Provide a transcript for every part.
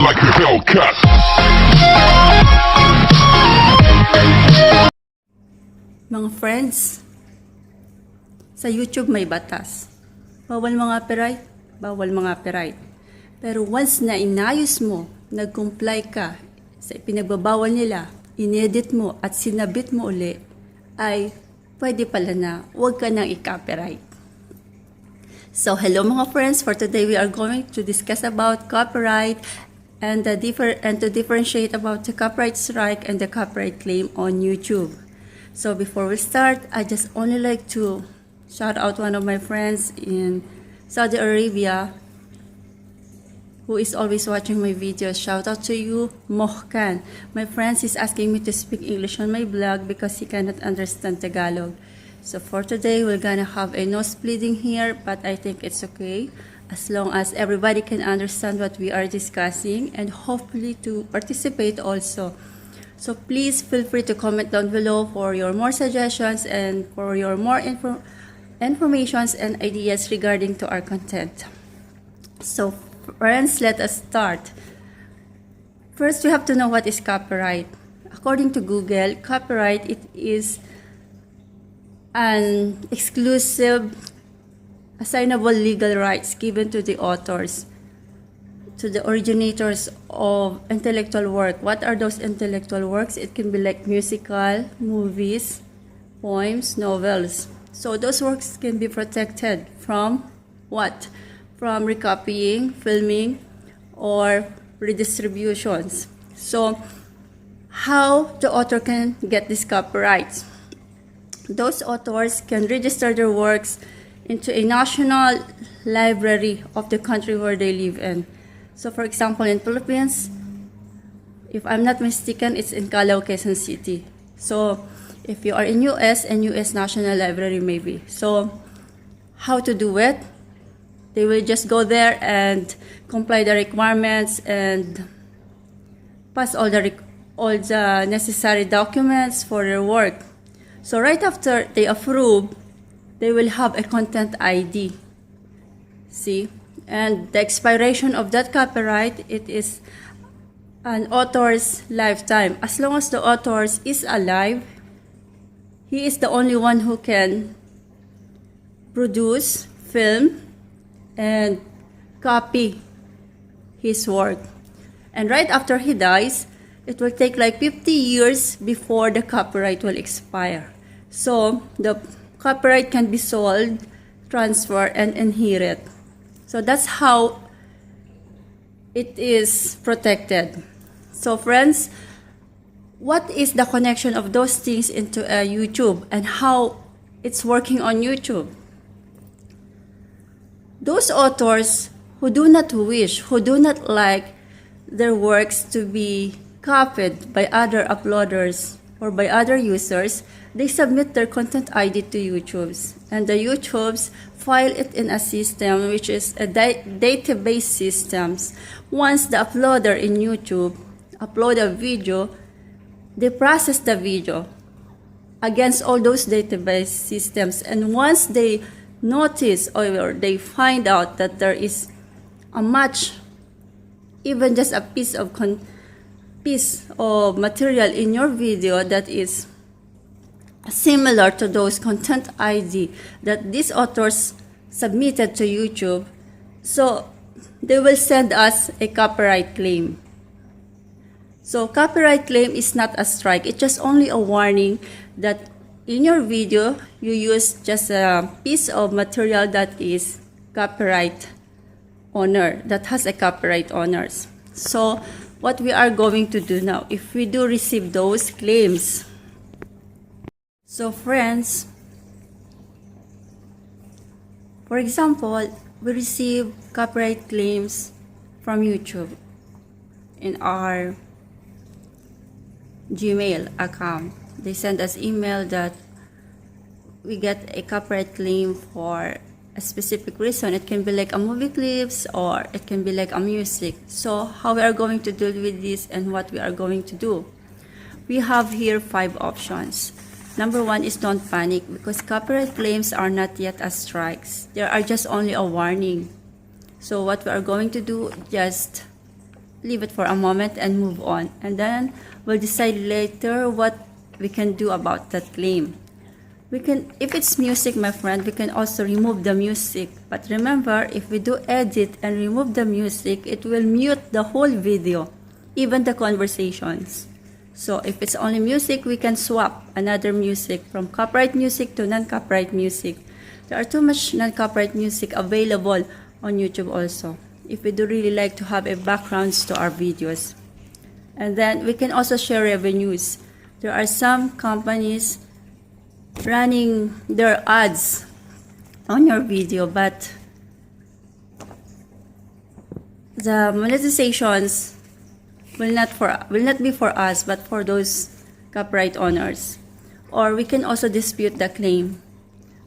like a Hellcat. Mga friends, sa YouTube may batas. Bawal mga copyright, bawal mga copyright. Pero once na inayos mo, nag-comply ka sa pinagbabawal nila, inedit mo at sinabit mo uli, ay pwede pala na huwag ka nang i-copyright. So hello mga friends, for today we are going to discuss about copyright and to differentiate about the copyright strike and the copyright claim on YouTube. So before we start, I just only like to shout out one of my friends in Saudi Arabia who is always watching my videos. Shout out to you, Mohkan. My friend is asking me to speak English on my blog because he cannot understand Tagalog. So for today, we're gonna have a nose bleeding here, but I think it's okay as long as everybody can understand what we are discussing and hopefully to participate also. So please feel free to comment down below for your more suggestions and for your more informations and ideas regarding to our content. So friends, let us start. First, we have to know what is copyright. According to Google, copyright it is an exclusive assignable legal rights given to the authors, to the originators of intellectual work. What are those intellectual works? It can be like musical, movies, poems, novels. So those works can be protected from what? From recopying, filming, or redistributions. So how the author can get these copyrights? Those authors can register their works into a national library of the country where they live in. So for example, in Philippines, if I'm not mistaken, it's in Calao, Quezon City. So if you are in US, and US National Library maybe. So how to do it? They will just go there and comply the requirements and pass all the necessary documents for their work. So right after they approve, they will have a content ID. See? And the expiration of that copyright, it is an author's lifetime. As long as the author is alive, he is the only one who can produce, film, and copy his work. And right after he dies, it will take like 50 years before the copyright will expire. So the copyright can be sold, transferred, and inherit. So that's how it is protected. So friends, what is the connection of those things into YouTube and how it's working on YouTube? Those authors who do not wish, who do not like their works to be copied by other uploaders or by other users, they submit their content ID to YouTube's, and the YouTube's file it in a system which is a database systems. Once the uploader in YouTube upload a video, they process the video against all those database systems, and once they notice or they find out that there is a match, even just a piece of material in your video that is similar to those content ID that these authors submitted to YouTube, so they will send us a copyright claim. So copyright claim is not a strike, it's just only a warning that in your video you use just a piece of material that is copyright owner, that has a copyright owners. So what we are going to do now, if we do receive those claims. So friends, for example, we receive copyright claims from YouTube in our Gmail account. They send us email that we get a copyright claim for a specific reason. It can be like a movie clips or it can be like a music. So how we are going to deal with this and what we are going to do? We have here 5 options. Number 1 is don't panic, because copyright claims are not yet as strikes. They are just only a warning. So what we are going to do, just leave it for a moment and move on. And then we'll decide later what we can do about that claim. We can, if it's music, my friend, we can also remove the music. But remember, if we do edit and remove the music, it will mute the whole video, even the conversations. So if it's only music, we can swap another music from copyright music to non-copyright music. There are too much non-copyright music available on YouTube also, if we do really like to have a backgrounds to our videos. And then we can also share revenues. There are some companies running their ads on your video, but the monetizations will not be for us, but for those copyright owners. Or we can also dispute the claim.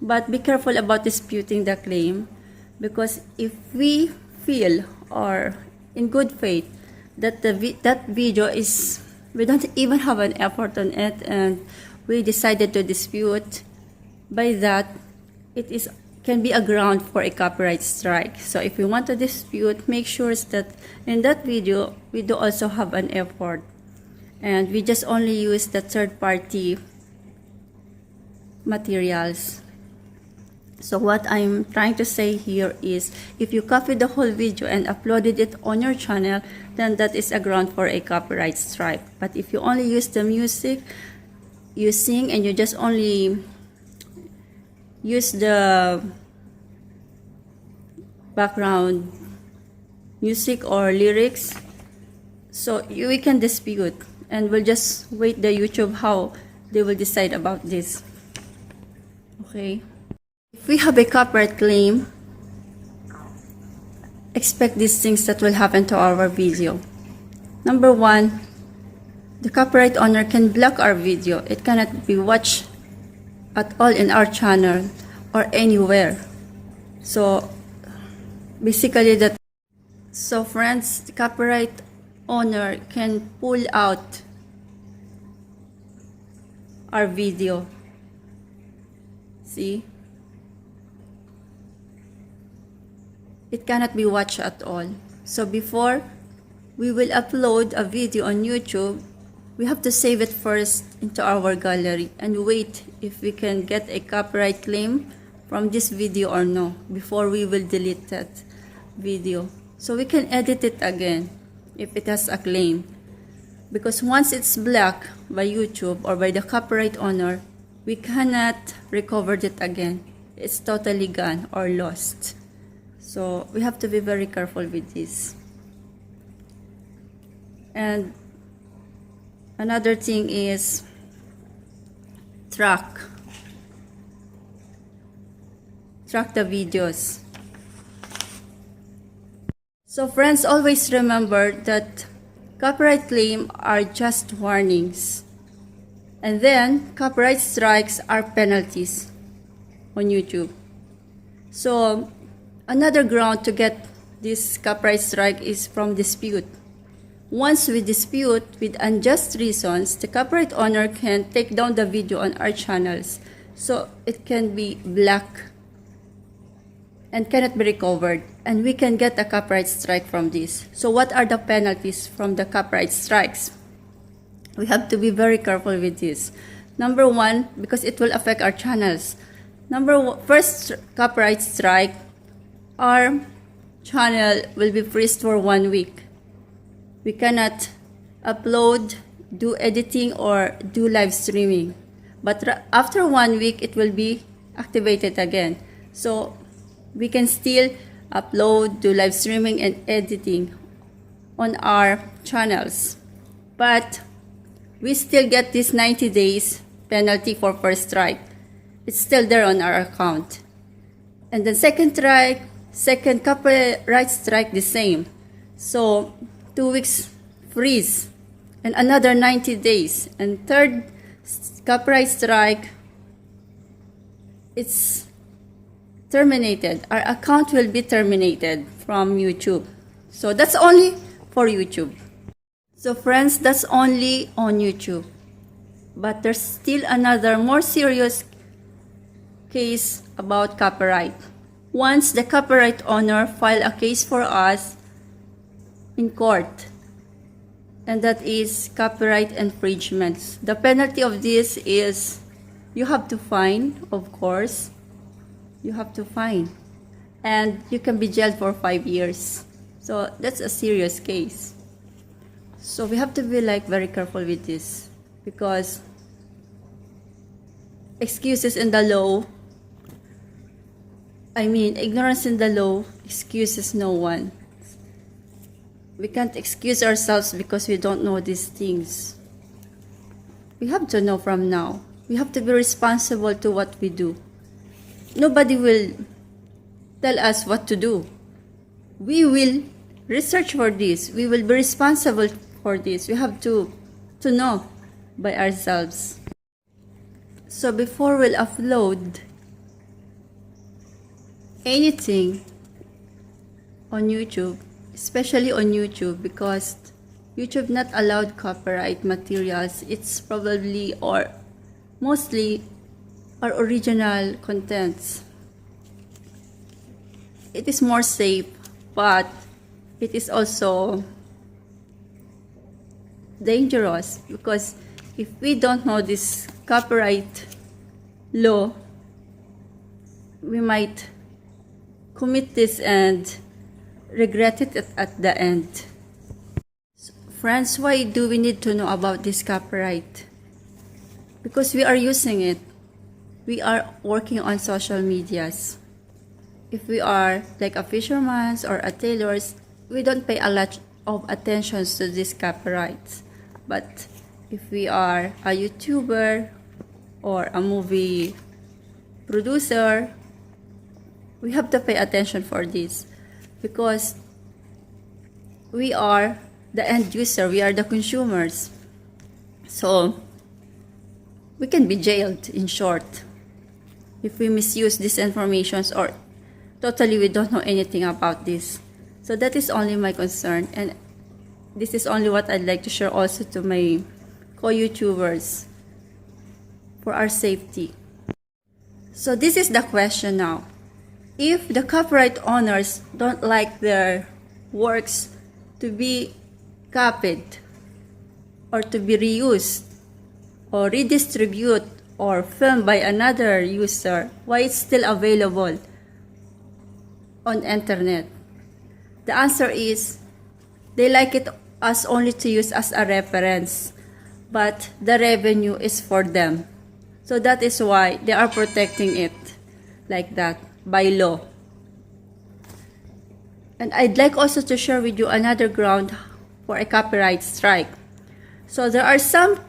But be careful about disputing the claim, because if we feel or in good faith that that video is, we don't even have an effort on it, and we decided to dispute, by that it can be a ground for a copyright strike. So if we want to dispute, make sure that in that video we do also have an effort, and we just only use the third-party materials. So what I'm trying to say here is, if you copy the whole video and uploaded it on your channel, then that is a ground for a copyright strike. But if you only use the music, you sing, and you just only use the background music or lyrics, so we can dispute, and we'll just wait the YouTube how they will decide about this. Okay. If we have a copyright claim, expect these things that will happen to our video. Number one, the copyright owner can block our video. It cannot be watched at all in our channel or anywhere. So basically that. So friends, the copyright owner can pull out our video. See? It cannot be watched at all. So before we will upload a video on YouTube, we have to save it first into our gallery and wait if we can get a copyright claim from this video or no, before we will delete that video. So we can edit it again if it has a claim. Because once it's blocked by YouTube or by the copyright owner, we cannot recover it again. It's totally gone or lost. So we have to be very careful with this. And another thing is track the videos. So friends, always remember that copyright claims are just warnings, and then copyright strikes are penalties on YouTube. So another ground to get this copyright strike is from dispute. Once we dispute with unjust reasons, the copyright owner can take down the video on our channels, so it can be blocked and cannot be recovered, and we can get a copyright strike from this. So what are the penalties from the copyright strikes? We have to be very careful with this. Number one, because it will affect our channels. First copyright strike, our channel will be freezed for 1 week. We cannot upload, do editing, or do live streaming. But after 1 week, it will be activated again. So we can still upload, do live streaming and editing on our channels. But we still get this 90 days penalty for first strike. It's still there on our account. And the second copyright strike, the same. So 2 weeks freeze and another 90 days. And third copyright strike, it's terminated. Our account will be terminated from YouTube. So that's only for YouTube. So friends, that's only on YouTube. But there's still another more serious case about copyright. Once the copyright owner file a case for us in court, and that is copyright infringements. The penalty of this is you have to fine, of course. You have to fine. And you can be jailed for 5 years. So that's a serious case. So we have to be very careful with this, because excuses in the law, ignorance in the law excuses no one. We can't excuse ourselves because we don't know these things. We have to know from now. We have to be responsible to what we do. Nobody will tell us what to do. We will research for this. We will be responsible for this. We have to know by ourselves. So before we'll upload anything on YouTube, especially on YouTube, because YouTube not allowed copyright materials. It's probably or mostly our original contents. It is more safe, but it is also dangerous, because if we don't know this copyright law, we might commit this and regret it at the end. So, friends, why do we need to know about this copyright? Because we are using it. We are working on social medias. If we are like a fisherman or a tailor, we don't pay a lot of attention to these copyrights. But if we are a YouTuber or a movie producer, we have to pay attention for this, because we are the end user, we are the consumers. So we can be jailed, in short, if we misuse these informations or totally we don't know anything about this. So that is only my concern, and this is only what I'd like to share also to my co-YouTubers for our safety. So this is the question now. If the copyright owners don't like their works to be copied or to be reused or redistributed or filmed by another user, why it's still available on internet? The answer is they like it as only to use as a reference, but the revenue is for them. So that is why they are protecting it like that by law. And I'd like also to share with you another ground for a copyright strike. So there are some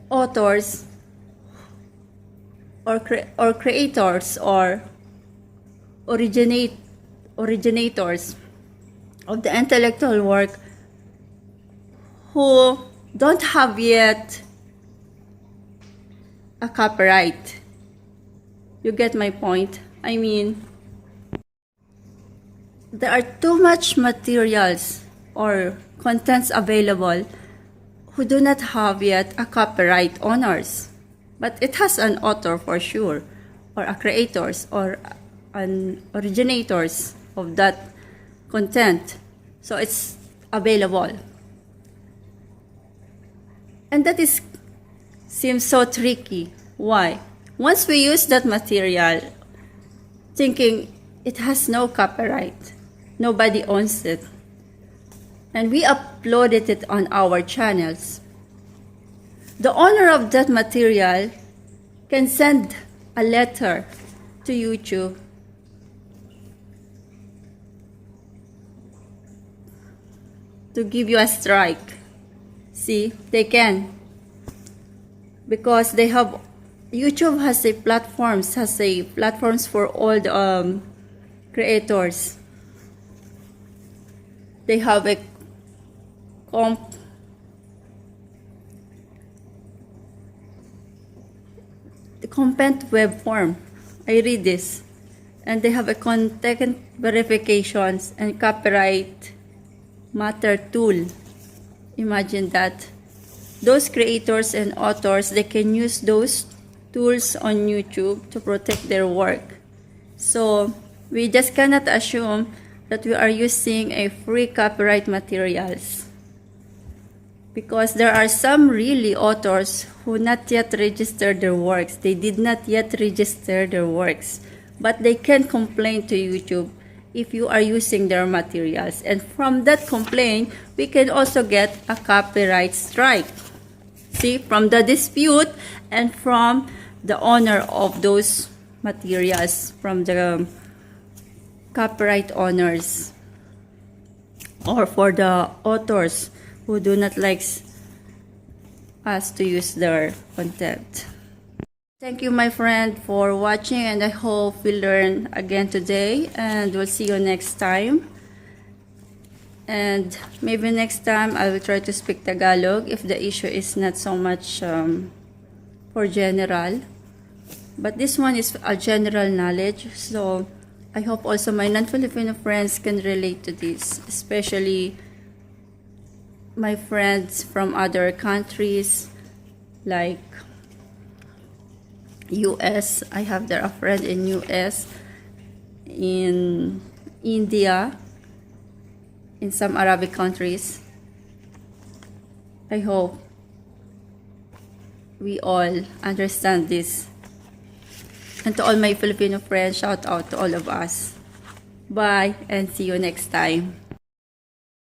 authors or creators or originators of the intellectual work who don't have yet a copyright. You get my point? There are too much materials or contents available who do not have yet a copyright owners, but it has an author for sure, or a creators or an originators of that content. So it's available. And that seems so tricky. Why? Once we use that material thinking it has no copyright, nobody owns it, and we uploaded it on our channels, the owner of that material can send a letter to YouTube to give you a strike. See, they can, because they have YouTube has platforms for all the creators. They have a content web form. I read this, and they have a content verifications and copyright matter tool. Imagine that. Those creators and authors, they can use those tools on YouTube to protect their work. So we just cannot assume that we are using a free copyright materials. Because there are some really authors who not yet registered their works. They did not yet register their works. But they can complain to YouTube if you are using their materials. And from that complaint, we can also get a copyright strike. See, from the dispute and from the owner of those materials, from the copyright owners, or for the authors who do not like us to use their content. Thank you, my friend, for watching, and I hope we learn again today, and we'll see you next time. And maybe next time I will try to speak Tagalog if the issue is not so much for general. But this one is a general knowledge, so I hope also my non-Filipino friends can relate to this, especially my friends from other countries like US. I have there a friend in US, in India, in some Arabic countries. I hope we all understand this. And to all my Filipino friends, shout out to all of us. Bye and see you next time.